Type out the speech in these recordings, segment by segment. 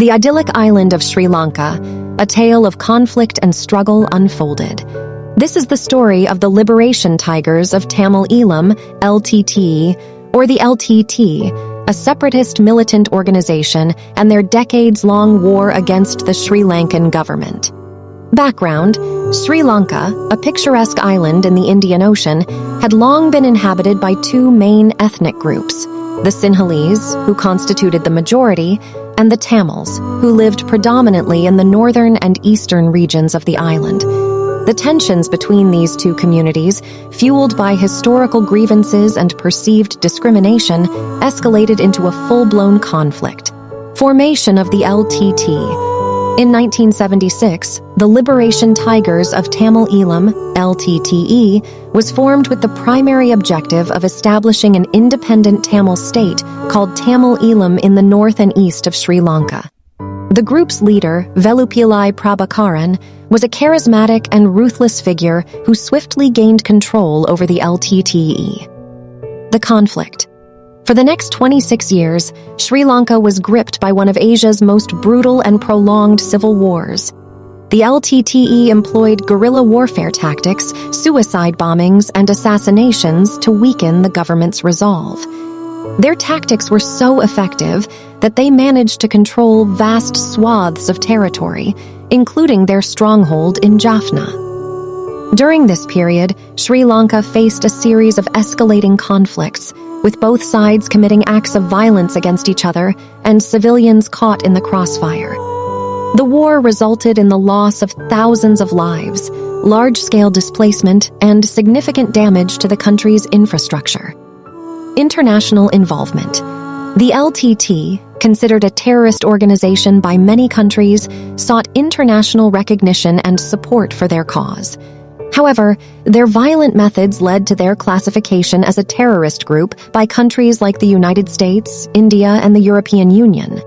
The idyllic island of Sri Lanka, a tale of conflict and struggle unfolded. This is the story of the liberation tigers of Tamil Eelam, LTTE, or the LTT, a separatist militant organization, and their decades-long war against the Sri Lankan government. Background: Sri Lanka, a picturesque island in the Indian Ocean, had long been inhabited by two main ethnic groups: the Sinhalese, who constituted the majority, and the Tamils, who lived predominantly in the northern and eastern regions of the island. The tensions between these two communities, fueled by historical grievances and perceived discrimination, escalated into a full-blown conflict. Formation of the LTT. In 1976, the Liberation Tigers of Tamil Eelam, LTTE, was formed with the primary objective of establishing an independent Tamil state called Tamil Eelam in the north and east of Sri Lanka. The group's leader, Velupillai Prabhakaran, was a charismatic and ruthless figure who swiftly gained control over the LTTE. The conflict. For the next 26 years, Sri Lanka was gripped by one of Asia's most brutal and prolonged civil wars. The LTTE employed guerrilla warfare tactics, suicide bombings, and assassinations to weaken the government's resolve. Their tactics were so effective that they managed to control vast swaths of territory, including their stronghold in Jaffna. During this period, Sri Lanka faced a series of escalating conflicts, with both sides committing acts of violence against each other and civilians caught in the crossfire. The war resulted in the loss of thousands of lives, large-scale displacement, and significant damage to the country's infrastructure. International involvement. The LTT, considered a terrorist organization by many countries, sought international recognition and support for their cause. However, their violent methods led to their classification as a terrorist group by countries like the United States, India, and the European Union.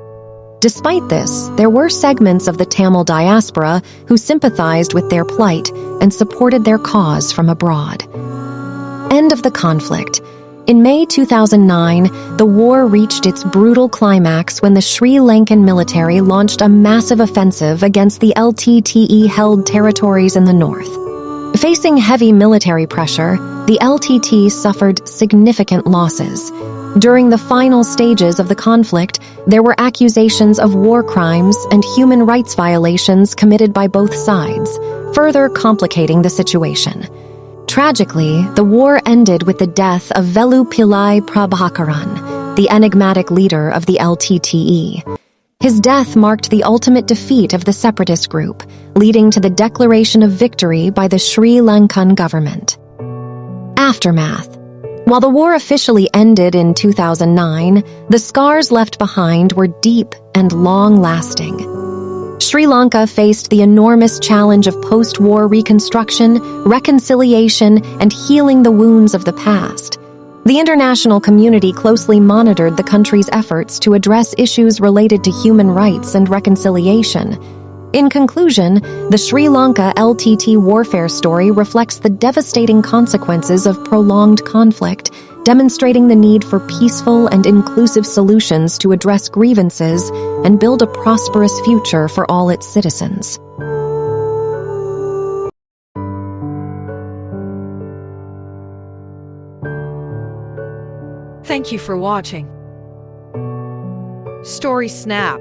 Despite this, there were segments of the Tamil diaspora who sympathized with their plight and supported their cause from abroad. End of the conflict. In May 2009, the war reached its brutal climax when the Sri Lankan military launched a massive offensive against the LTTE-held territories in the north. Facing heavy military pressure, the LTT suffered significant losses. During the final stages of the conflict, there were accusations of war crimes and human rights violations committed by both sides, further complicating the situation. Tragically, the war ended with the death of Velupillai Prabhakaran, the enigmatic leader of the LTTE. His death marked the ultimate defeat of the separatist group, leading to the declaration of victory by the Sri Lankan government. Aftermath. While the war officially ended in 2009, the scars left behind were deep and long-lasting. Sri Lanka faced the enormous challenge of post-war reconstruction, reconciliation, and healing the wounds of the past. The international community closely monitored the country's efforts to address issues related to human rights and reconciliation. In conclusion, the Sri Lanka LTT warfare story reflects the devastating consequences of prolonged conflict, demonstrating the need for peaceful and inclusive solutions to address grievances and build a prosperous future for all its citizens. Thank you for watching. Story Snap.